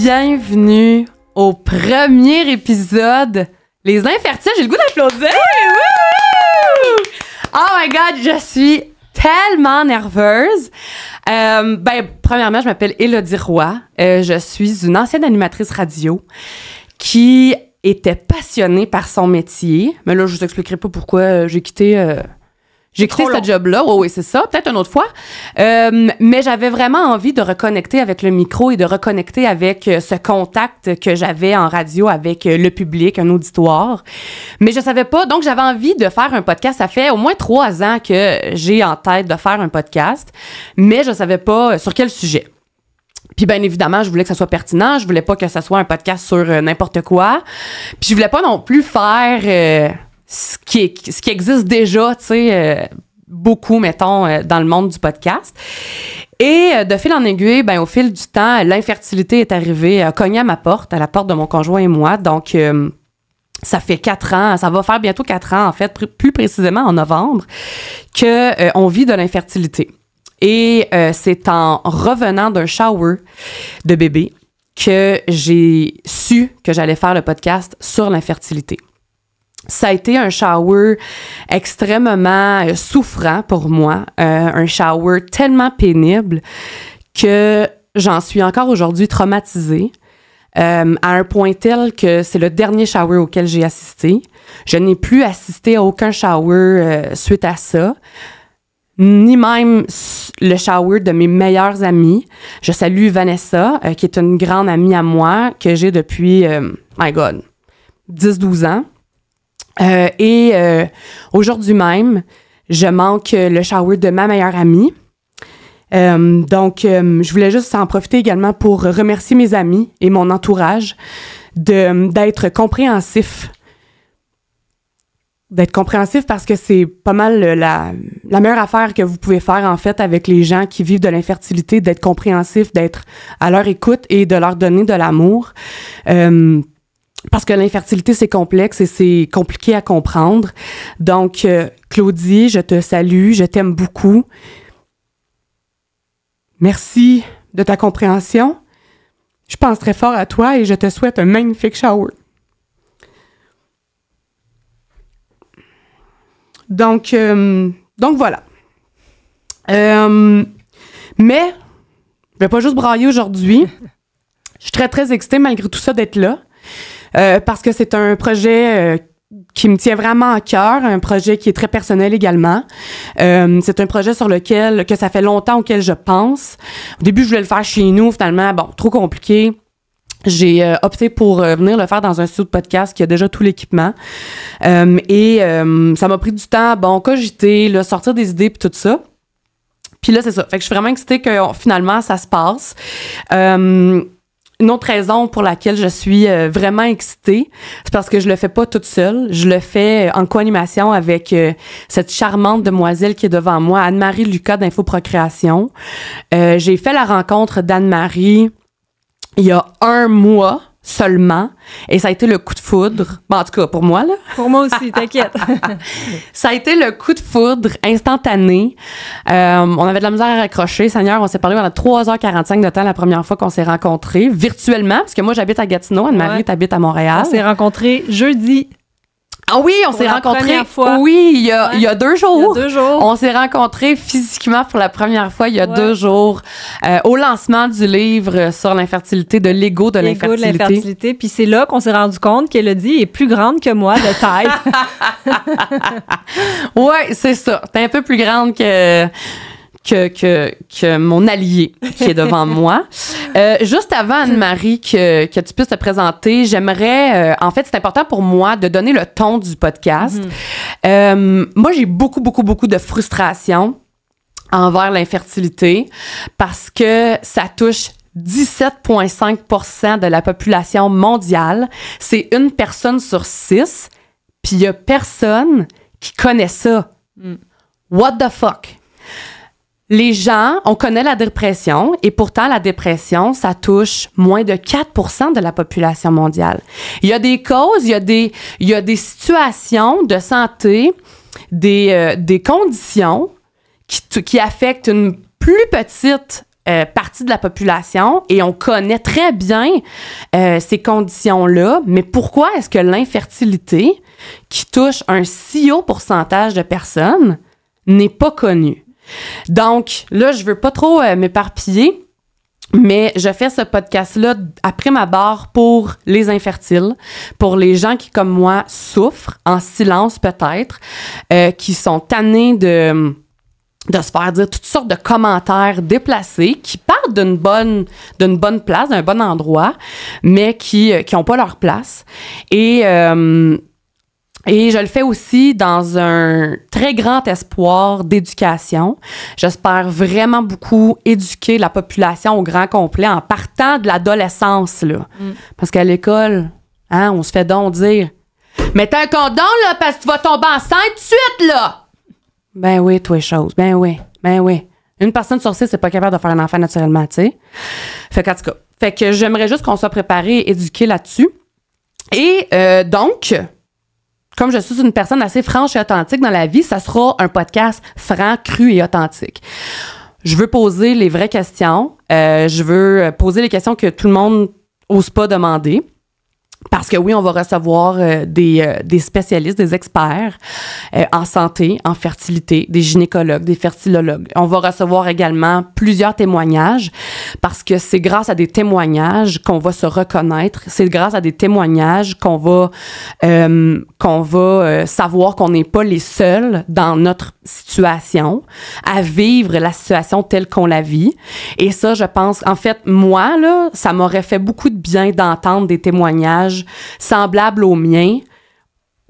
bienvenue au premier épisode Les Infertiles. J'ai le goût d'applaudir! Oh my God, je suis tellement nerveuse. Premièrement, je m'appelle Élodie Roy. Je suis une ancienne animatrice radio qui était passionnée par son métier. Mais là, je vous expliquerai pas pourquoi j'ai quitté... J'ai quitté ce job-là, oui, c'est ça, peut-être une autre fois. Mais j'avais vraiment envie de reconnecter avec le micro et de reconnecter avec ce contact que j'avais en radio avec le public, un auditoire. Mais je savais pas, donc j'avais envie de faire un podcast. Ça fait au moins 3 ans que j'ai en tête de faire un podcast, mais je savais pas sur quel sujet. Puis bien évidemment, je voulais que ça soit pertinent, je voulais pas que ça soit un podcast sur n'importe quoi. Puis je voulais pas non plus faire... ce qui existe déjà, tu sais, beaucoup, mettons, dans le monde du podcast. Et de fil en aiguille, au fil du temps, l'infertilité est arrivée, a cogné à ma porte, à la porte de mon conjoint et moi. Donc, ça fait 4 ans, ça va faire bientôt 4 ans, en fait, plus précisément en novembre, qu'on vit de l'infertilité. Et c'est en revenant d'un shower de bébé que j'ai su que j'allais faire le podcast sur l'infertilité. Ça a été un shower extrêmement souffrant pour moi, un shower tellement pénible que j'en suis encore aujourd'hui traumatisée, à un point tel que c'est le dernier shower auquel j'ai assisté. Je n'ai plus assisté à aucun shower suite à ça, ni même le shower de mes meilleures amies. Je salue Vanessa, qui est une grande amie à moi, que j'ai depuis, 10-12 ans. Aujourd'hui même, je manque le shower de ma meilleure amie. Je voulais juste en profiter également pour remercier mes amis et mon entourage d'être compréhensifs. D'être compréhensif parce que c'est pas mal la meilleure affaire que vous pouvez faire, en fait, avec les gens qui vivent de l'infertilité, d'être compréhensif, d'être à leur écoute et de leur donner de l'amour. Parce que l'infertilité, c'est complexe et c'est compliqué à comprendre. Donc, Claudie, je te salue, je t'aime beaucoup. Merci de ta compréhension. Je pense très fort à toi et je te souhaite un magnifique shower. Donc voilà. Mais, je vais pas juste brailler aujourd'hui. Je suis très, très excitée malgré tout ça d'être là. Parce que c'est un projet qui me tient vraiment à cœur, un projet qui est très personnel également. C'est un projet sur lequel, que ça fait longtemps auquel je pense. Au début, je voulais le faire chez nous, finalement, trop compliqué. J'ai opté pour venir le faire dans un studio de podcast qui a déjà tout l'équipement. Ça m'a pris du temps, cogiter, là, sortir des idées puis tout ça. Puis là, c'est ça. Fait que je suis vraiment excitée que finalement, ça se passe. Une autre raison pour laquelle je suis vraiment excitée, c'est parce que je le fais pas toute seule. Je le fais en co-animation avec cette charmante demoiselle qui est devant moi, Anne-Marie Lucas d'Infoprocréation. J'ai fait la rencontre d'Anne-Marie il y a 1 mois seulement, et ça a été le coup de foudre. En tout cas, pour moi, là. Pour moi aussi, t'inquiète. Ça a été le coup de foudre instantané. On avait de la misère à raccrocher. Seigneur, on s'est parlé pendant 3h45 de temps la première fois qu'on s'est rencontrés, virtuellement, parce que moi, j'habite à Gatineau, Anne-Marie, t'habites à Montréal. On s'est rencontrés jeudi. Ah oui, on s'est rencontrés. Oui, il y a 2 jours. Il y a 2 jours. On s'est rencontrés physiquement pour la première fois il y a 2 jours au lancement du livre sur l'infertilité, de l'ego de l'infertilité. Puis c'est là qu'on s'est rendu compte qu'Élodie est plus grande que moi de taille. Ouais, c'est ça. T'es un peu plus grande que mon allié qui est devant moi. Juste avant, Anne-Marie, que tu puisses te présenter, j'aimerais... en fait, c'est important pour moi de donner le ton du podcast. Moi, j'ai beaucoup de frustration envers l'infertilité parce que ça touche 17,5% de la population mondiale. C'est 1 personne sur 6, puis il y a personne qui connaît ça. What the fuck? Les gens, on connaît la dépression et pourtant la dépression, ça touche moins de 4% de la population mondiale. Il y a des causes, il y a des situations de santé, des conditions qui affectent une plus petite partie de la population et on connaît très bien ces conditions-là, mais pourquoi est-ce que l'infertilité, qui touche un si haut pourcentage de personnes, n'est pas connue? Donc, là, je veux pas trop m'éparpiller, mais je fais ce podcast-là après ma barre pour les infertiles, pour les gens qui, comme moi, souffrent en silence peut-être, qui sont tannés de se faire dire toutes sortes de commentaires déplacés qui partent d'une bonne place, d'un bon endroit, mais qui n'ont pas leur place. Et je le fais aussi dans un très grand espoir d'éducation. J'espère vraiment beaucoup éduquer la population au grand complet en partant de l'adolescence, là. Parce qu'à l'école, on se fait donc dire « Mets un condom, là, parce que tu vas tomber enceinte tout de suite, là! » Ben oui, toi, chose. Ben oui. Une personne sur 6 n'est pas capable de faire un enfant naturellement, tu sais. Fait qu'en tout cas, j'aimerais juste qu'on soit préparé et éduqué là-dessus. Et donc, comme je suis une personne assez franche et authentique dans la vie, ça sera un podcast franc, cru et authentique. Je veux poser les vraies questions. Je veux poser les questions que tout le monde n'ose pas demander. Parce que oui, on va recevoir des spécialistes, des experts en santé, en fertilité, des gynécologues, des fertilologues. On va recevoir également plusieurs témoignages parce que c'est grâce à des témoignages qu'on va se reconnaître. C'est grâce à des témoignages qu'on va savoir qu'on n'est pas les seuls dans notre situation à vivre la situation telle qu'on la vit. Et ça, je pense, en fait, moi, là, ça m'aurait fait beaucoup de bien d'entendre des témoignages semblables aux miens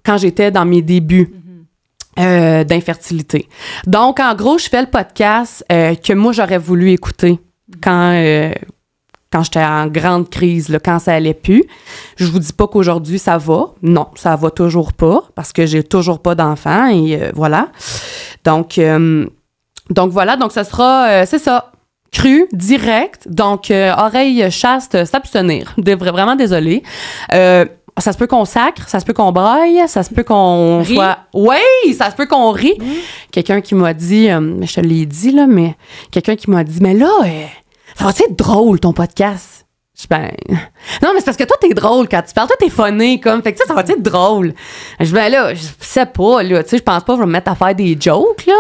quand j'étais dans mes débuts d'infertilité. Donc, en gros, je fais le podcast que moi, j'aurais voulu écouter quand j'étais en grande crise, là, quand ça allait plus. Je vous dis pas qu'aujourd'hui, ça va. Non, ça va toujours pas parce que j'ai toujours pas d'enfant et voilà. Donc voilà, donc ce sera, c'est ça, cru, direct, donc oreille chaste, s'abstenir. Vraiment désolée. Ça se peut qu'on sacre, ça se peut qu'on braille, ça se peut qu'on soit... Oui, ça se peut qu'on rit. Quelqu'un qui m'a dit, je te l'ai dit, là, mais quelqu'un qui m'a dit, mais là, ça va être drôle, ton podcast? Non, mais c'est parce que toi, t'es drôle quand tu parles. Toi, t'es funny, comme. Fait que ça va être drôle. Je sais pas, là. Tu sais, je pense pas que je vais me mettre à faire des jokes, là.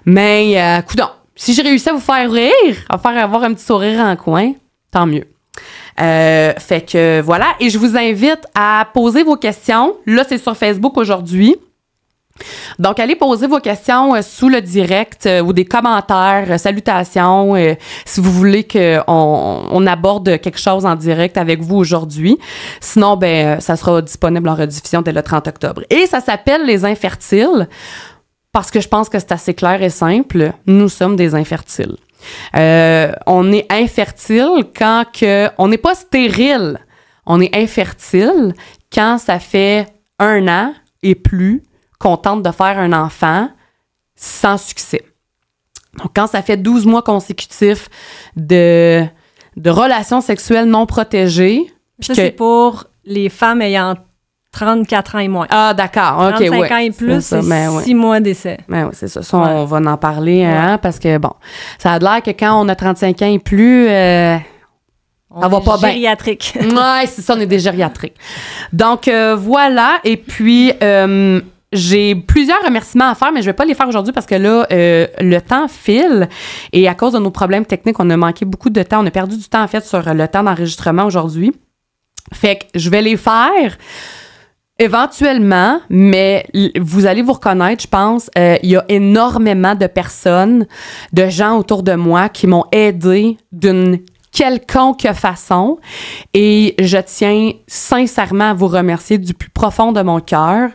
Mais, coudonc. Si j'ai réussi à vous faire rire, à faire avoir un petit sourire en coin, tant mieux. Fait que voilà. Et je vous invite à poser vos questions. Là, c'est sur Facebook aujourd'hui. Donc, allez poser vos questions sous le direct ou des commentaires, salutations, si vous voulez qu'on aborde quelque chose en direct avec vous aujourd'hui. Sinon, ça sera disponible en rediffusion dès le 30 octobre. Et ça s'appelle Les Infertiles parce que je pense que c'est assez clair et simple. Nous sommes des infertiles. On est infertile quand on n'est pas stérile. On est infertile quand ça fait 1 an et plus qu'on tente de faire un enfant sans succès. Donc, quand ça fait 12 mois consécutifs de relations sexuelles non protégées. Ça, c'est pour les femmes ayant 34 ans et moins. Ah, d'accord. OK, 35 ans et plus, c'est 6 mois d'essai. Ben oui, c'est ça. Ça, on va en parler, hein, parce que, bon, ça a l'air que quand on a 35 ans et plus... ça va pas bien. Gériatrique. Ouais, c'est ça, on est des gériatriques. Donc, voilà. Et puis... j'ai plusieurs remerciements à faire, mais je vais pas les faire aujourd'hui parce que là, le temps file et à cause de nos problèmes techniques, on a manqué beaucoup de temps. On a perdu du temps, en fait, sur le temps d'enregistrement aujourd'hui. Fait que je vais les faire éventuellement, mais vous allez vous reconnaître, je pense. Il y a énormément de personnes, de gens autour de moi qui m'ont aidé d'une quelconque façon et je tiens sincèrement à vous remercier du plus profond de mon cœur.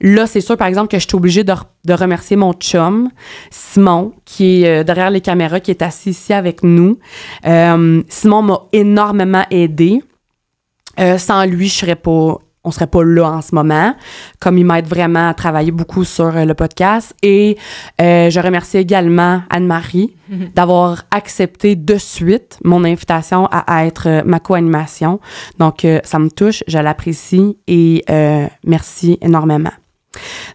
Là, c'est sûr, par exemple, que je suis obligée de remercier mon chum, Simon, qui est derrière les caméras, qui est assis ici avec nous. Simon m'a énormément aidé. Sans lui, on serait pas là en ce moment, comme il m'aide vraiment à travailler beaucoup sur le podcast. Et je remercie également Anne-Marie d'avoir accepté de suite mon invitation à être ma co-animation. Donc, ça me touche, je l'apprécie et merci énormément.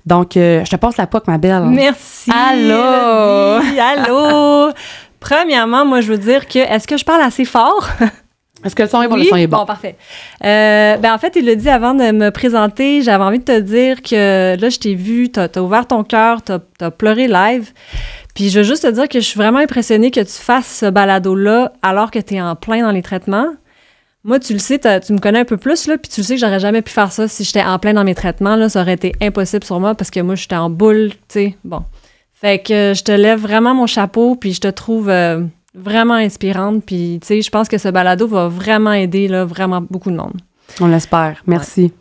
Donc, je te passe la POC, ma belle. Merci. Allô! Allô! Premièrement, moi, je veux dire que, est-ce que je parle assez fort? Est-ce que le son est bon? Oui? Le son est bon. Bon, parfait. En fait, il l'a dit avant de me présenter, j'avais envie de te dire que là, je t'ai vu, t'as ouvert ton cœur, t'as pleuré live. Puis je veux juste te dire que je suis vraiment impressionnée que tu fasses ce balado-là alors que t'es en plein dans les traitements. Moi, tu le sais, tu me connais un peu plus, là, puis tu le sais que j'aurais jamais pu faire ça si j'étais en plein dans mes traitements. Là, ça aurait été impossible sur moi parce que moi, j'étais en boule, tu sais. Bon. Fait que je te lève vraiment mon chapeau, puis je te trouve vraiment inspirante. Puis, tu sais, je pense que ce balado va vraiment aider, là, vraiment beaucoup de monde. On l'espère. Merci.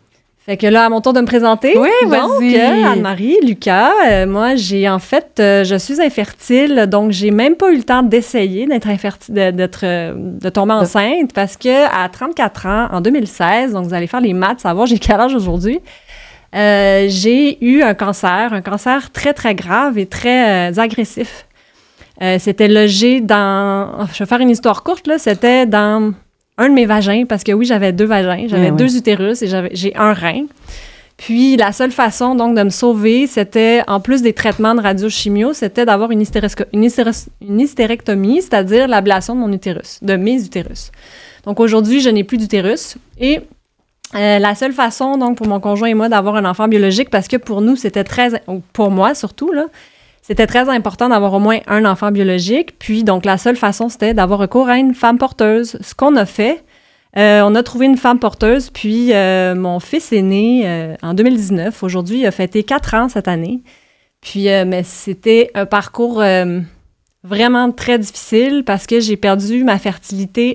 Fait que là, à mon tour de me présenter. Oui, donc, vas-y. Anne-Marie, Lucas, moi, j'ai en fait, je suis infertile, donc j'ai même pas eu le temps d'essayer d'être infertile, de tomber enceinte, parce que à 34 ans, en 2016, donc vous allez faire les maths, savoir j'ai quel âge aujourd'hui, j'ai eu un cancer très, très grave et très agressif. C'était logé dans, je vais faire une histoire courte, là, c'était dans un de mes vagins, parce que oui, j'avais 2 vagins, j'avais 2 utérus et j'ai un rein. Puis la seule façon donc de me sauver, c'était, en plus des traitements de radiochimio, c'était d'avoir une hystérectomie, c'est-à-dire l'ablation de mon utérus, de mes utérus. Donc aujourd'hui, je n'ai plus d'utérus. Et la seule façon, donc, pour mon conjoint et moi, d'avoir un enfant biologique, parce que pour nous, c'était pour moi surtout, là, c'était très important d'avoir au moins un enfant biologique. Puis, donc, la seule façon, c'était d'avoir recours à une femme porteuse. Ce qu'on a fait, on a trouvé une femme porteuse. Puis, mon fils est né en 2019. Aujourd'hui, il a fêté 4 ans cette année. Puis, mais c'était un parcours vraiment très difficile parce que j'ai perdu ma fertilité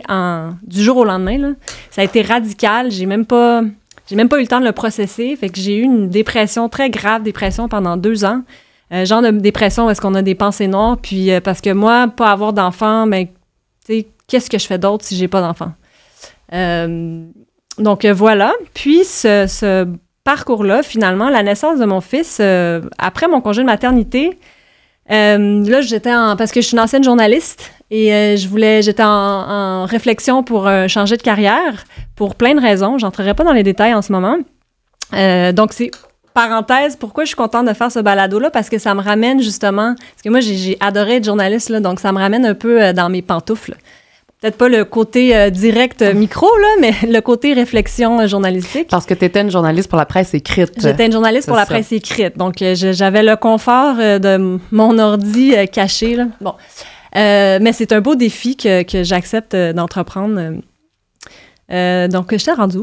du jour au lendemain, là. Ça a été radical. J'ai même pas eu le temps de le processer. Fait que j'ai eu une dépression, très grave dépression pendant 2 ans. Genre de dépression où est-ce qu'on a des pensées noires, puis parce que moi, pas avoir d'enfant, ben, tu sais, qu'est-ce que je fais d'autre si j'ai pas d'enfant? Donc, voilà. Puis, ce parcours-là, finalement, la naissance de mon fils, après mon congé de maternité, là, parce que je suis une ancienne journaliste et j'étais en réflexion pour changer de carrière pour plein de raisons. J'entrerai pas dans les détails en ce moment. Donc, c'est parenthèse, pourquoi je suis contente de faire ce balado-là? Parce que ça me ramène justement... Parce que moi, j'ai adoré être journaliste, là, donc ça me ramène un peu dans mes pantoufles. Peut-être pas le côté direct micro, là, mais le côté réflexion journalistique. Parce que tu étais une journaliste pour la presse écrite. J'étais une journaliste pour la presse écrite. Donc, j'avais le confort de mon ordi caché, là. Bon. Mais c'est un beau défi que j'accepte d'entreprendre. Donc, je t'ai rendu.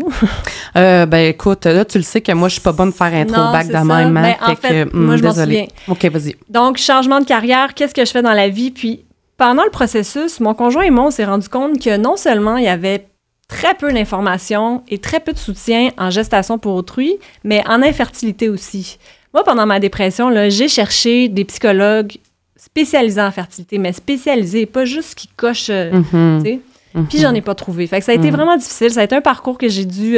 Écoute, là, tu le sais que moi, je suis pas bonne de faire intro back de même. Ben, en fait, moi, je m'en souviens. OK, vas-y. Donc, changement de carrière, qu'est-ce que je fais dans la vie? Puis, pendant le processus, mon conjoint et moi, on s'est rendu compte que non seulement il y avait très peu d'informations et très peu de soutien en gestation pour autrui, mais en infertilité aussi. Moi, pendant ma dépression, là, j'ai cherché des psychologues spécialisés en fertilité, mais spécialisés, pas juste qui cochent, tu sais. Puis j'en ai pas trouvé. Fait que ça a été vraiment difficile. Ça a été un parcours que j'ai dû...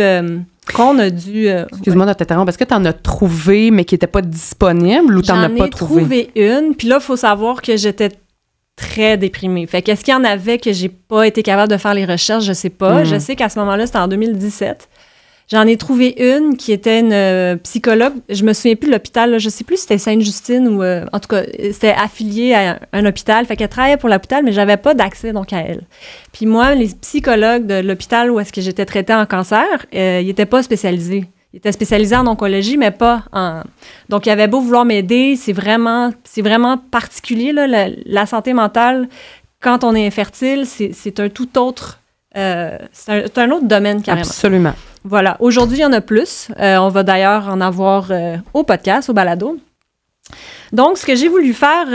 qu'on a dû... Excuse-moi de t'interrompre. Est-ce que tu en as trouvé, mais qui n'était pas disponible ou tu n'en as pas trouvé? J'en ai trouvé une. Puis là, il faut savoir que j'étais très déprimée. Fait qu'est-ce qu'il y en avait que j'ai pas été capable de faire les recherches? Je sais pas. Je sais qu'à ce moment-là, c'était en 2017. J'en ai trouvé une qui était une psychologue. Je me souviens plus de l'hôpital. Là. Je sais plus si c'était Sainte-Justine ou... en tout cas, c'était affilié à un hôpital. Fait qu'elle travaillait pour l'hôpital, mais j'avais pas d'accès donc à elle. Puis moi, les psychologues de l'hôpital où est-ce que j'étais traitée en cancer, ils étaient pas spécialisés. Ils étaient spécialisés en oncologie, mais pas en... Donc, il avait beau vouloir m'aider, c'est vraiment particulier, là, la santé mentale. Quand on est infertile, c'est un tout autre... c'est un autre domaine, carrément. Absolument. Voilà. Aujourd'hui, il y en a plus. On va d'ailleurs en avoir au podcast, au balado. Donc, ce que j'ai voulu faire,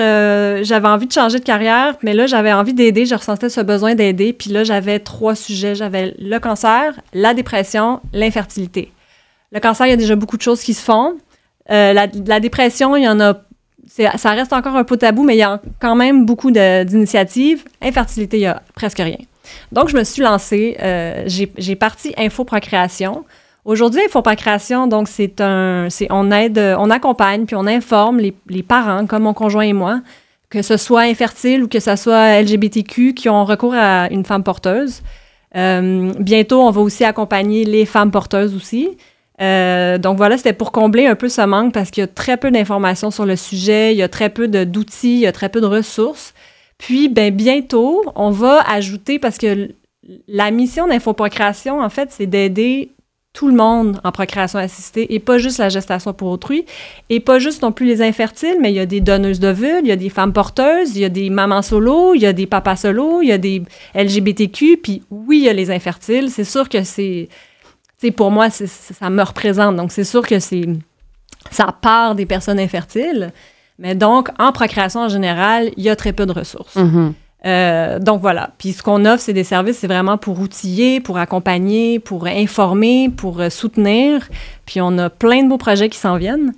j'avais envie de changer de carrière, mais là, j'avais envie d'aider. Je ressentais ce besoin d'aider. Puis là, j'avais 3 sujets. J'avais le cancer, la dépression, l'infertilité. Le cancer, il y a déjà beaucoup de choses qui se font. La dépression, il y en a... ça reste encore un peu tabou, mais il y a quand même beaucoup d'initiatives. Infertilité, il y a presque rien. Donc, je me suis lancée. J'ai parti Infoprocréation. Aujourd'hui, Infoprocréation, donc, on accompagne puis on informe les parents, comme mon conjoint et moi, que ce soit infertile ou que ce soit LGBTQ qui ont recours à une femme porteuse. Bientôt, on va aussi accompagner les femmes porteuses aussi. Donc voilà, c'était pour combler un peu ce manque parce qu'il y a très peu d'informations sur le sujet, il y a très peu d'outils, il y a très peu de ressources. Puis, bientôt, on va ajouter, parce que la mission d'Infoprocréation, en fait, c'est d'aider tout le monde en procréation assistée et pas juste la gestation pour autrui et pas juste non plus les infertiles, mais il y a des donneuses d'ovules, il y a des femmes porteuses, il y a des mamans solo, il y a des papas solo, il y a des LGBTQ, puis oui, il y a les infertiles. C'est sûr que c'est... Tu sais, pour moi, ça me représente. Donc, c'est sûr que ça part des personnes infertiles. Mais donc, en procréation en général, il y a très peu de ressources. Donc, voilà. Puis, ce qu'on offre, c'est des services, c'est vraiment pour outiller, pour accompagner, pour informer, pour soutenir. Puis, on a plein de beaux projets qui s'en viennent.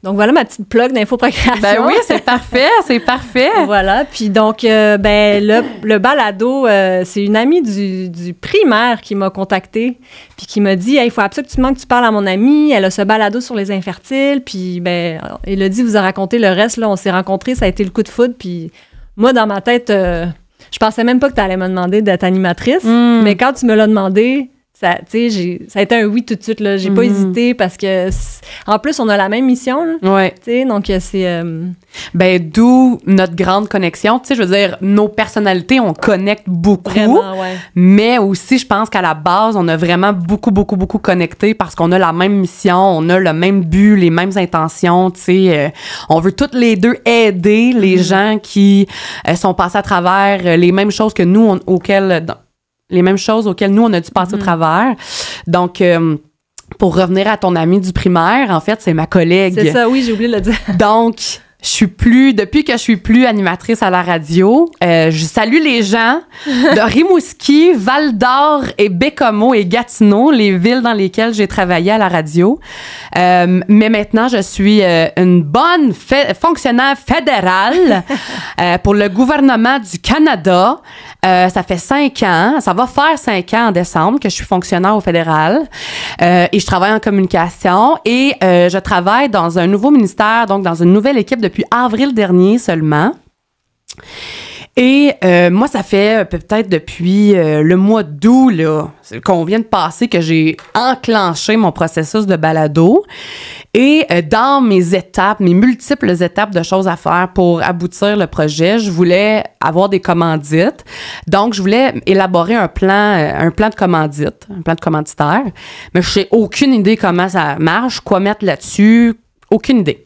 Donc, voilà ma petite plug d'Infoprocréation. Ben oui, c'est parfait, c'est parfait. Voilà. Puis donc, le balado, c'est une amie du primaire qui m'a contactée puis qui m'a dit « Hey, il faut absolument que tu parles à mon amie. Elle a ce balado sur les infertiles. » Puis, Élodie vous a raconté le reste. Là, on s'est rencontrés, ça a été le coup de foudre. Puis moi, dans ma tête, je pensais même pas que tu allais me demander d'être animatrice. Mais quand tu me l'as demandé... Ça a été un oui tout de suite, là. J'ai pas hésité parce que, en plus, on a la même mission, là. Ouais. Donc, c'est... d'où notre grande connexion. Tu sais, je veux dire, nos personnalités, on connecte beaucoup. Vraiment, ouais. Mais aussi, je pense qu'à la base, on a vraiment beaucoup connecté parce qu'on a la même mission, on a le même but, les mêmes intentions, tu sais. On veut toutes les deux aider les gens qui sont passés à travers les mêmes choses que nous, les mêmes choses auxquelles nous, on a dû passer au travers. Donc, pour revenir à ton amie du primaire, en fait, c'est ma collègue. C'est ça, oui, j'ai oublié de le dire. Donc, depuis que je suis plus animatrice à la radio, je salue les gens de Rimouski, Val-d'Or et Bécomo et Gatineau, les villes dans lesquelles j'ai travaillé à la radio. Mais maintenant, je suis une bonne fonctionnaire fédérale pour le gouvernement du Canada. Ça fait 5 ans, ça va faire 5 ans en décembre que je suis fonctionnaire au fédéral et je travaille en communication et je travaille dans un nouveau ministère, donc dans une nouvelle équipe depuis avril dernier seulement. Et moi, ça fait peut-être depuis le mois d'août là, qu'on vient de passer que j'ai enclenché mon processus de balado. Et dans mes multiples étapes de choses à faire pour aboutir le projet, je voulais avoir des commandites. Donc, je voulais élaborer un plan de commandite, un plan de commanditaire. Mais je n'ai aucune idée comment ça marche, quoi mettre là-dessus, aucune idée.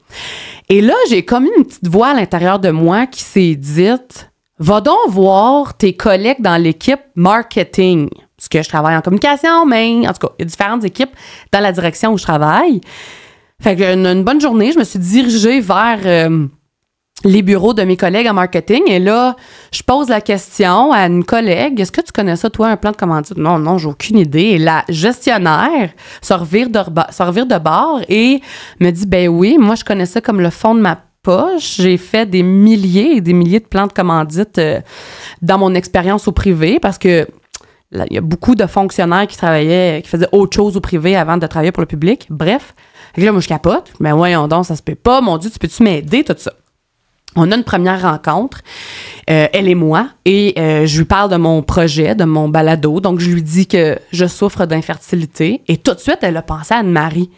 Et là, j'ai comme une petite voix à l'intérieur de moi qui s'est dite... Va donc voir tes collègues dans l'équipe marketing. Parce que je travaille en communication, mais en tout cas, il y a différentes équipes dans la direction où je travaille. Fait que une bonne journée, je me suis dirigée vers les bureaux de mes collègues en marketing. Et là, je pose la question à une collègue. Est-ce que tu connais ça, toi, un plan de commandite? Non, j'ai aucune idée. Et la gestionnaire se revire de bord et me dit, ben oui, moi, je connais ça comme le fond de ma poche. J'ai fait des milliers et des milliers de plans de commandite dans mon expérience au privé parce que là, il y a beaucoup de fonctionnaires qui faisaient autre chose au privé avant de travailler pour le public. Bref. Et là, moi, je capote. Mais voyons donc, ça se peut pas. Mon Dieu, peux-tu m'aider, tout ça? On a une première rencontre, elle et moi, et je lui parle de mon projet, de mon balado. Donc, je lui dis que je souffre d'infertilité. Et tout de suite, elle a pensé à Anne-Marie.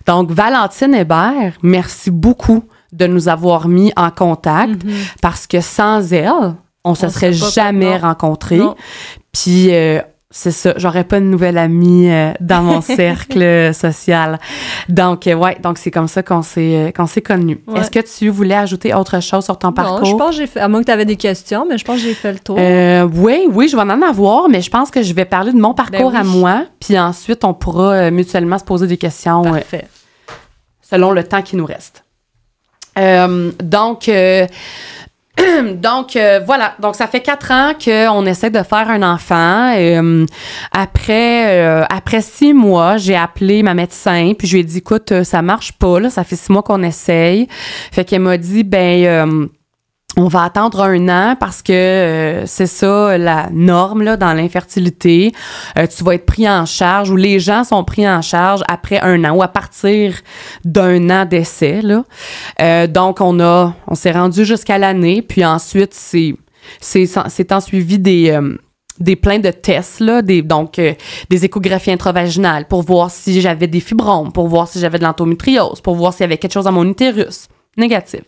Donc, Valentine Hébert, merci beaucoup de nous avoir mis en contact parce que sans elle, on se serait jamais rencontrés. Puis, c'est ça, j'aurais pas de nouvelle amie dans mon cercle social. Donc, donc c'est comme ça qu'on s'est connus. Ouais. Est-ce que tu voulais ajouter autre chose sur ton parcours? Non, je pense que j'ai fait, à moins que tu avais des questions, mais je pense que j'ai fait le tour. Oui, je vais en avoir, mais je pense que je vais parler de mon parcours à moi, puis ensuite, on pourra mutuellement se poser des questions selon le temps qui nous reste. Donc, voilà. Donc, ça fait 4 ans qu'on essaie de faire un enfant. Après 6 mois, j'ai appelé ma médecin, puis je lui ai dit, écoute, ça marche pas, là, ça fait 6 mois qu'on essaye. Fait qu'elle m'a dit, on va attendre 1 an parce que c'est ça la norme là dans l'infertilité. Tu vas être pris en charge ou les gens sont pris en charge après 1 an ou à partir d'1 an d'essai là. Donc on s'est rendu jusqu'à l'année puis ensuite c'est ensuivi des plein de tests là, des échographies intravaginales pour voir si j'avais des fibromes, pour voir si j'avais de l'endométriose, pour voir s'il y avait quelque chose dans mon utérus négatif.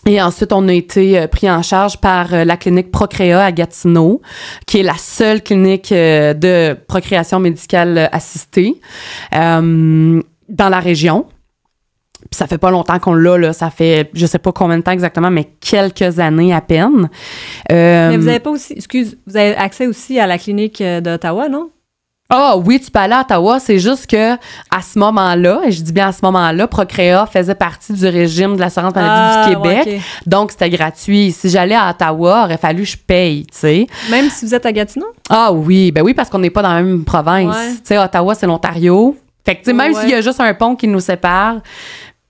Et ensuite, on a été pris en charge par la clinique Procréa à Gatineau, qui est la seule clinique de procréation médicale assistée dans la région. Puis ça fait pas longtemps qu'on l'a, là. Ça fait, je sais pas combien de temps exactement, mais quelques années à peine. Mais vous avez pas aussi, vous avez accès aussi à la clinique d'Ottawa, non? Ah oui, tu peux aller à Ottawa, c'est juste que à ce moment-là, et je dis bien à ce moment-là, Procréa faisait partie du régime de l'assurance maladie du Québec, ouais, okay. Donc c'était gratuit. Si j'allais à Ottawa, il aurait fallu que je paye, tu sais. Même si vous êtes à Gatineau? Ah oui, ben oui, parce qu'on n'est pas dans la même province. Ouais. Tu sais, Ottawa, c'est l'Ontario. Fait que, tu sais, même s'il y a juste un pont qui nous sépare,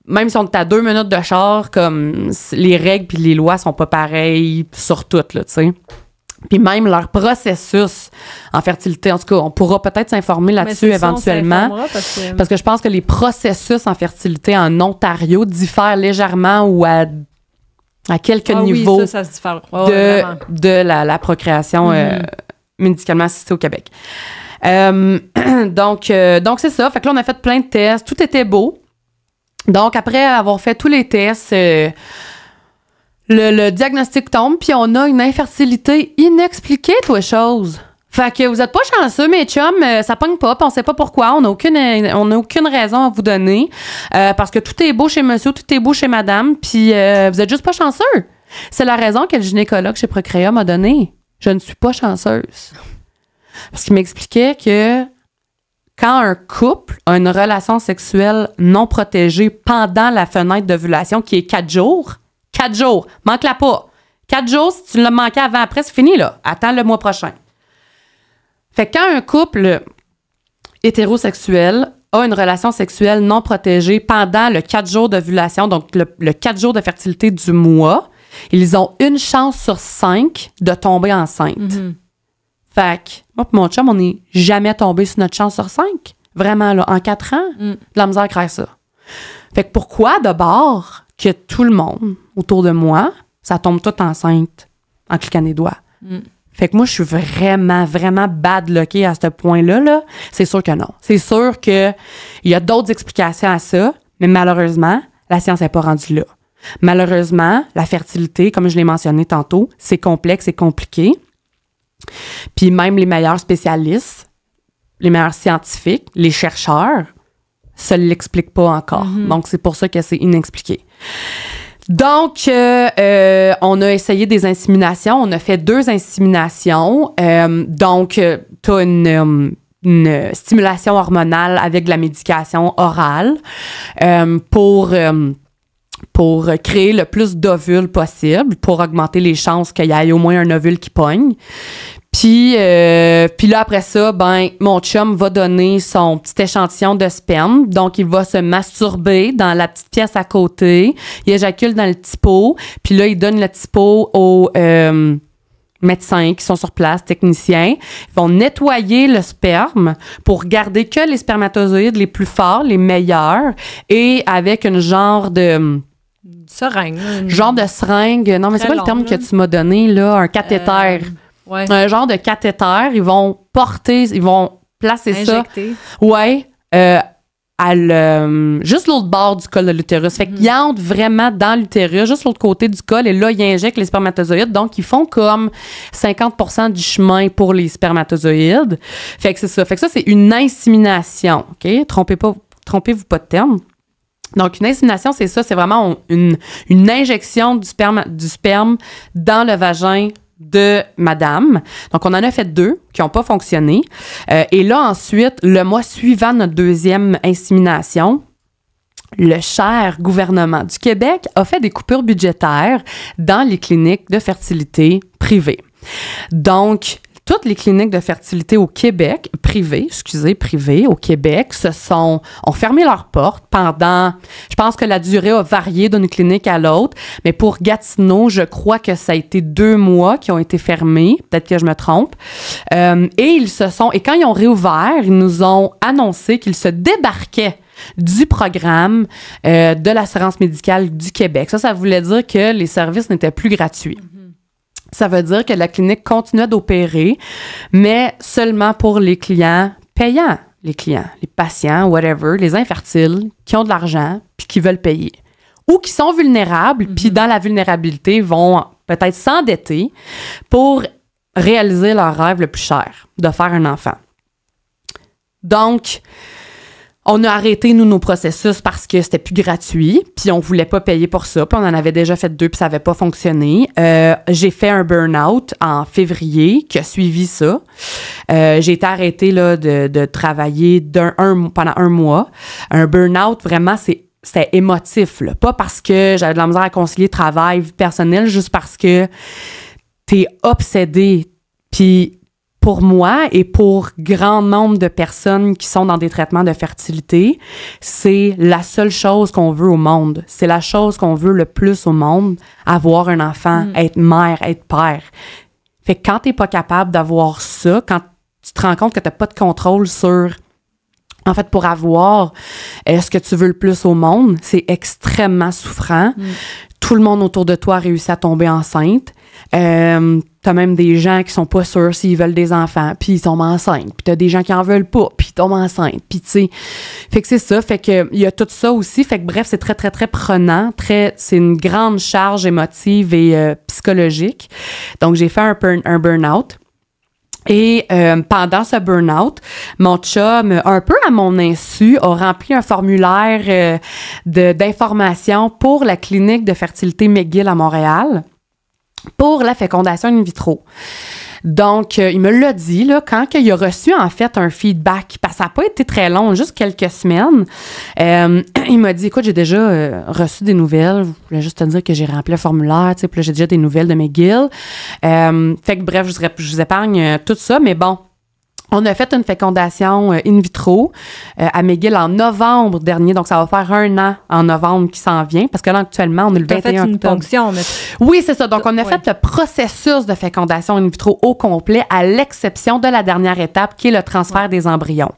même si on est à 2 minutes de char, comme les règles puis les lois sont pas pareilles sur toutes, là, tu sais. Puis même leur processus en fertilité, en tout cas, on pourra peut-être s'informer là-dessus éventuellement. Parce que je pense que les processus en fertilité en Ontario diffèrent légèrement ou à quelques niveaux ça se diffère. de la procréation médicalement assistée au Québec. Donc c'est ça. Fait que là, on a fait plein de tests. Tout était beau. Donc, après avoir fait tous les tests, le diagnostic tombe, puis on a une infertilité inexpliquée, toi, chose. Fait que vous êtes pas chanceux, mes chums, ça pogne pas, puis on sait pas pourquoi, on a aucune raison à vous donner, parce que tout est beau chez monsieur, tout est beau chez madame, puis vous êtes juste pas chanceux. C'est la raison que le gynécologue chez Procréa m'a donnée. Je ne suis pas chanceuse. Parce qu'il m'expliquait que quand un couple a une relation sexuelle non protégée pendant la fenêtre d'ovulation, qui est 4 jours, 4 jours, manque-la pas. 4 jours, si tu l'as manqué avant, après, c'est fini, là. Attends le mois prochain. Fait que quand un couple hétérosexuel a une relation sexuelle non protégée pendant le 4 jours d'ovulation, donc le 4 jours de fertilité du mois, ils ont une chance sur 5 de tomber enceinte. Mm-hmm. Fait que moi et mon chum, on n'est jamais tombé sur notre chance sur 5. Vraiment, là, en 4 ans, de la misère à créer ça. Fait que pourquoi, d'abord, que tout le monde autour de moi, ça tombe tout enceinte en cliquant des doigts? Fait que moi, je suis vraiment, vraiment bad luckée à ce point-là. Là. C'est sûr que non. C'est sûr qu'il y a d'autres explications à ça, mais malheureusement, la science n'est pas rendue là. Malheureusement, la fertilité, comme je l'ai mentionné tantôt, c'est complexe et compliqué. Puis même les meilleurs spécialistes, les meilleurs scientifiques, les chercheurs, ça ne l'explique pas encore. Mm-hmm. Donc, c'est pour ça que c'est inexpliqué. Donc, on a essayé des inséminations. On a fait 2 inséminations. Donc, tu as une stimulation hormonale avec de la médication orale pour créer le plus d'ovules possible, pour augmenter les chances qu'il y ait au moins un ovule qui pogne. Puis là, après ça, mon chum va donner son petit échantillon de sperme. Donc, il va se masturber dans la petite pièce à côté. Il éjacule dans le petit pot. Puis là, il donne le petit pot aux médecins qui sont sur place, techniciens. Ils vont nettoyer le sperme pour garder que les spermatozoïdes les plus forts, les meilleurs, et avec une genre de... seringue. Genre de seringue. Non, mais c'est quoi le terme que tu m'as donné, là? Un cathéter. Ouais. Un genre de cathéter. Ils vont placer injecter. Ça. Ouais. Juste l'autre bord du col de l'utérus. Fait qu'ils entrent vraiment dans l'utérus, juste l'autre côté du col, et là, ils injectent les spermatozoïdes. Donc, ils font comme 50% du chemin pour les spermatozoïdes. Fait que c'est ça. Fait que ça, c'est une insémination. OK? Trompez-vous pas de terme. Donc, une insémination, c'est ça. C'est vraiment une injection du sperme dans le vagin de madame. Donc, on en a fait 2 qui n'ont pas fonctionné. Et là, ensuite, le mois suivant notre 2e insémination, le cher gouvernement du Québec a fait des coupures budgétaires dans les cliniques de fertilité privées. Donc, toutes les cliniques de fertilité au Québec, privées au Québec, ont fermé leurs portes pendant, je pense que la durée a varié d'une clinique à l'autre, mais pour Gatineau, je crois que ça a été 2 mois qui ont été fermés, peut-être que je me trompe, et quand ils ont réouvert, ils nous ont annoncé qu'ils se débarquaient du programme de l'assurance médicale du Québec. Ça voulait dire que les services n'étaient plus gratuits. Ça veut dire que la clinique continuait d'opérer, mais seulement pour les clients payants. Les patients, whatever, les infertiles, qui ont de l'argent puis qui veulent payer. ou qui sont vulnérables, puis dans la vulnérabilité, vont peut-être s'endetter pour réaliser leur rêve le plus cher, de faire un enfant. Donc, on a arrêté, nous, nos processus parce que c'était plus gratuit, puis on voulait pas payer pour ça, puis on en avait déjà fait 2, puis ça avait pas fonctionné. J'ai fait un burn-out en février qui a suivi ça. J'ai été arrêtée là, de travailler pendant 1 mois. Un burn-out, vraiment, c'était émotif, là. Pas parce que j'avais de la misère à concilier travail, vie personnelle, juste parce que t'es obsédé. Puis pour moi et pour grand nombre de personnes qui sont dans des traitements de fertilité, c'est la seule chose qu'on veut au monde. C'est la chose qu'on veut le plus au monde, avoir un enfant, être mère, être père. Fait que quand t'es pas capable d'avoir ça, quand tu te rends compte que t'as pas de contrôle sur... En fait, pour avoir ce que tu veux le plus au monde, c'est extrêmement souffrant. Tout le monde autour de toi a réussi à tomber enceinte. T'as même des gens qui sont pas sûrs s'ils veulent des enfants, puis ils tombent enceintes. Puis t'as des gens qui en veulent pas, puis ils tombent enceintes. Puis tu sais, fait que c'est ça. Fait que il y a tout ça aussi. Fait que bref, c'est très, très, très prenant. C'est une grande charge émotive et psychologique. Donc, j'ai fait un burn-out. Et pendant ce burn-out, mon chum, un peu à mon insu, a rempli un formulaire d'information pour la clinique de fertilité McGill à Montréal pour la fécondation in vitro. Donc, il me l'a dit, là, quand il a reçu, en fait, un feedback, parce que ça n'a pas été très long, juste quelques semaines, il m'a dit, écoute, j'ai déjà reçu des nouvelles, je voulais juste te dire que j'ai rempli le formulaire, tu sais, puis là, j'ai déjà des nouvelles de McGill. Fait que, bref, je vous épargne tout ça, mais bon, on a fait une fécondation in vitro à McGill en novembre dernier. Donc, ça va faire 1 an en novembre qui s'en vient. Parce que là, actuellement, on est le 21 octobre. Tu as fait une ponction. Mais... Oui, c'est ça. Donc, on a fait le processus de fécondation in vitro au complet, à l'exception de la dernière étape, qui est le transfert des embryons.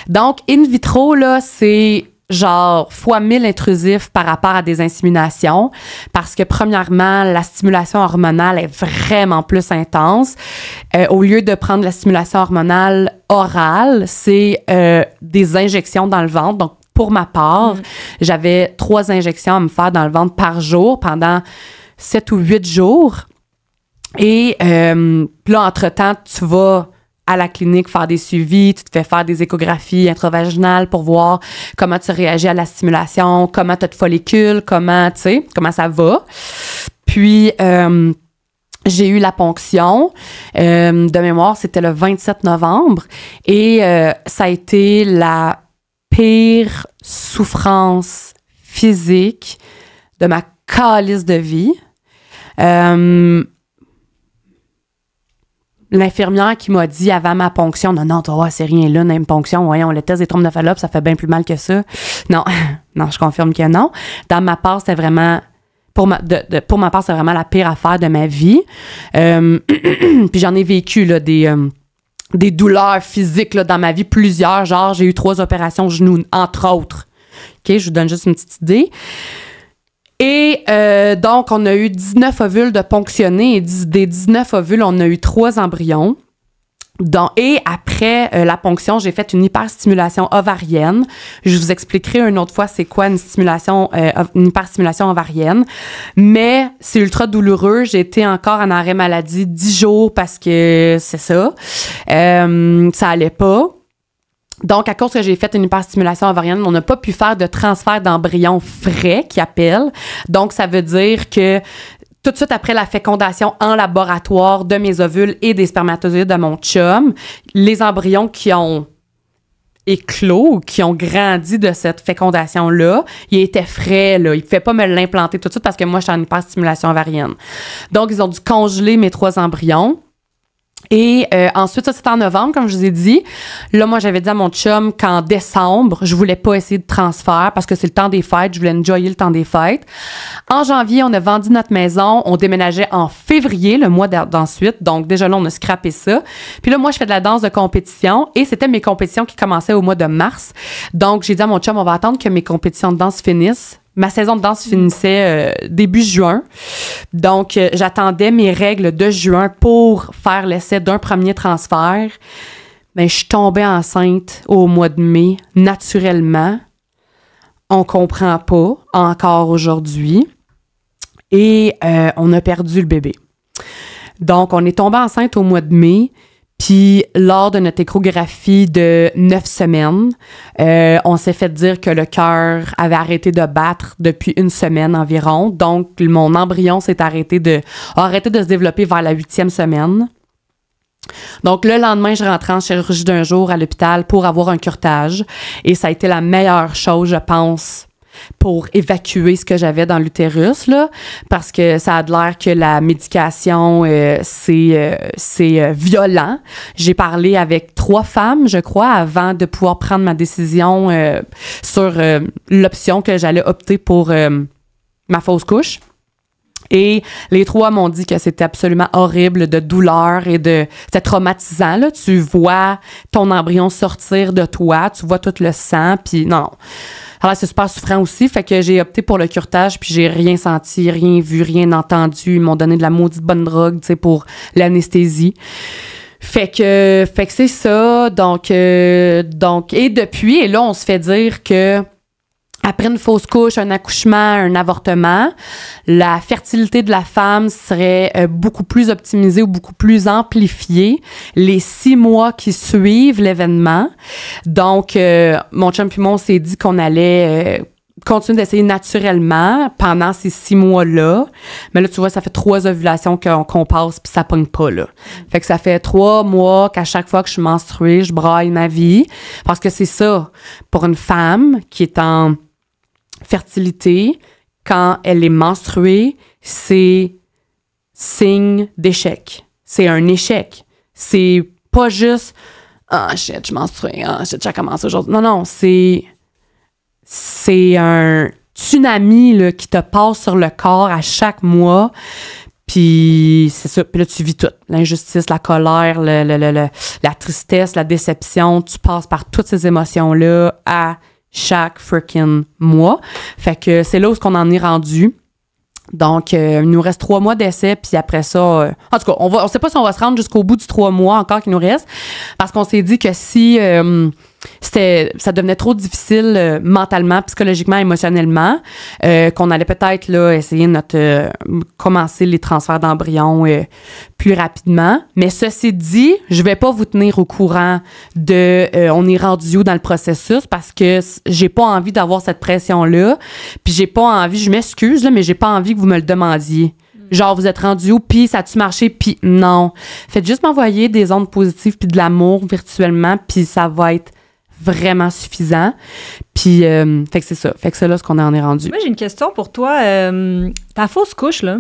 Donc, in vitro, là, c'est... genre fois 1000 intrusif par rapport à des inséminations parce que premièrement, la stimulation hormonale est vraiment plus intense. Au lieu de prendre la stimulation hormonale orale, c'est des injections dans le ventre. Donc, pour ma part, j'avais 3 injections à me faire dans le ventre par jour pendant 7 ou 8 jours. Et puis là, entre-temps, tu vas à la clinique faire des suivis, tu te fais faire des échographies intravaginales pour voir comment tu réagis à la stimulation, comment tu as de follicules, comment, tu sais, comment ça va. Puis, j'ai eu la ponction. De mémoire, c'était le 27 novembre. Et ça a été la pire souffrance physique de ma calisse de vie. L'infirmière qui m'a dit avant ma ponction, non, tu vois, c'est rien là, une ponction, voyons, le test des trompes de Fallope, ça fait bien plus mal que ça. Non, je confirme que non. Dans ma part, c'était vraiment, pour ma part, c'est vraiment la pire affaire de ma vie. Puis j'en ai vécu, là, des douleurs physiques, là, dans ma vie, plusieurs, genre, j'ai eu 3 opérations genoux, entre autres. OK, je vous donne juste une petite idée. Et donc, on a eu 19 ovules de ponctionnés et des 19 ovules, on a eu 3 embryons. Et après la ponction, j'ai fait une hyperstimulation ovarienne. Je vous expliquerai une autre fois c'est quoi une hyperstimulation ovarienne. Mais c'est ultra douloureux. J'ai été encore en arrêt maladie 10 jours parce que c'est ça. Ça allait pas. Donc, à cause que j'ai fait une hyperstimulation ovarienne, on n'a pas pu faire de transfert d'embryon frais, qui appelle. Donc, ça veut dire que tout de suite après la fécondation en laboratoire de mes ovules et des spermatozoïdes de mon chum, les embryons qui ont éclos, qui ont grandi de cette fécondation-là, ils étaient frais, là. Ils ne pouvaient pas me l'implanter tout de suite parce que moi, j'étais en hyperstimulation ovarienne. Donc, ils ont dû congeler mes 3 embryons. Et ensuite, ça, c'était en novembre, comme je vous ai dit. Là, moi, j'avais dit à mon chum qu'en décembre, je voulais pas essayer de transfert parce que c'est le temps des fêtes. Je voulais enjoyer le temps des fêtes. En janvier, on a vendu notre maison. On déménageait en février, le mois d'ensuite. Donc, déjà là, on a scrappé ça. Puis là, moi, je fais de la danse de compétition et c'était mes compétitions qui commençaient au mois de mars. Donc, j'ai dit à mon chum, on va attendre que mes compétitions de danse finissent. Ma saison de danse finissait début juin. Donc, j'attendais mes règles de juin pour faire l'essai d'un premier transfert. Mais je suis tombée enceinte au mois de mai, naturellement, on comprend pas encore aujourd'hui. Et on a perdu le bébé. Donc, on est tombé enceinte au mois de mai. Puis, lors de notre échographie de 9 semaines, on s'est fait dire que le cœur avait arrêté de battre depuis 1 semaine environ. Donc, mon embryon a arrêté de se développer vers la 8e semaine. Donc, le lendemain, je rentrais en chirurgie d'un jour à l'hôpital pour avoir un curetage. Et ça a été la meilleure chose, je pense, pour évacuer ce que j'avais dans l'utérus, là, parce que ça a l'air que la médication, c'est violent. J'ai parlé avec 3 femmes, je crois, avant de pouvoir prendre ma décision sur l'option que j'allais opter pour ma fausse couche. Et les 3 m'ont dit que c'était absolument horrible, de douleur et c'était traumatisant, là. Tu vois ton embryon sortir de toi, tu vois tout le sang, puis non. Alors, c'est super souffrant aussi, fait que j'ai opté pour le curetage, puis j'ai rien senti, rien vu, rien entendu. Ils m'ont donné de la maudite bonne drogue, tu sais, pour l'anesthésie. Fait que c'est ça. Donc, et depuis, et là, on se fait dire que après une fausse couche, un accouchement, un avortement, la fertilité de la femme serait beaucoup plus optimisée ou beaucoup plus amplifiée les 6 mois qui suivent l'événement. Donc, mon chum puis moi, on s'est dit qu'on allait continuer d'essayer naturellement pendant ces 6 mois-là. Mais là, tu vois, ça fait 3 ovulations qu'on passe puis ça pogne pas, là. Fait que ça fait 3 mois qu'à chaque fois que je suis menstruée, je braille ma vie. Parce que c'est ça, pour une femme qui est en fertilité, quand elle est menstruée, c'est signe d'échec. C'est un échec. C'est pas juste « Ah, shit, je menstrue. Ah, shit, ça commence aujourd'hui. » Non, c'est un tsunami là, qui te passe sur le corps à chaque mois. Puis c'est ça. Puis là, tu vis tout. L'injustice, la colère, la tristesse, la déception. Tu passes par toutes ces émotions-là à chaque freaking mois. Fait que c'est là où on en est rendu. Donc, il nous reste 3 mois d'essai, puis après ça, en tout cas, on sait pas si on va se rendre jusqu'au bout du 3 mois encore qu'il nous reste, parce qu'on s'est dit que si ça devenait trop difficile mentalement, psychologiquement, émotionnellement, qu'on allait peut-être là essayer commencer les transferts d'embryons plus rapidement. Mais ceci dit, je vais pas vous tenir au courant de on est rendu où dans le processus, parce que j'ai pas envie d'avoir cette pression-là, puis j'ai pas envie, je m'excuse là, mais j'ai pas envie que vous me le demandiez. Genre, vous êtes rendu où, puis ça a-tu marché, puis non. Faites juste m'envoyer des ondes positives puis de l'amour virtuellement, puis ça va être vraiment suffisant. Puis, fait que c'est ça. Fait que c'est là ce qu'on en est rendu. Moi, j'ai une question pour toi. Ta fausse couche, là,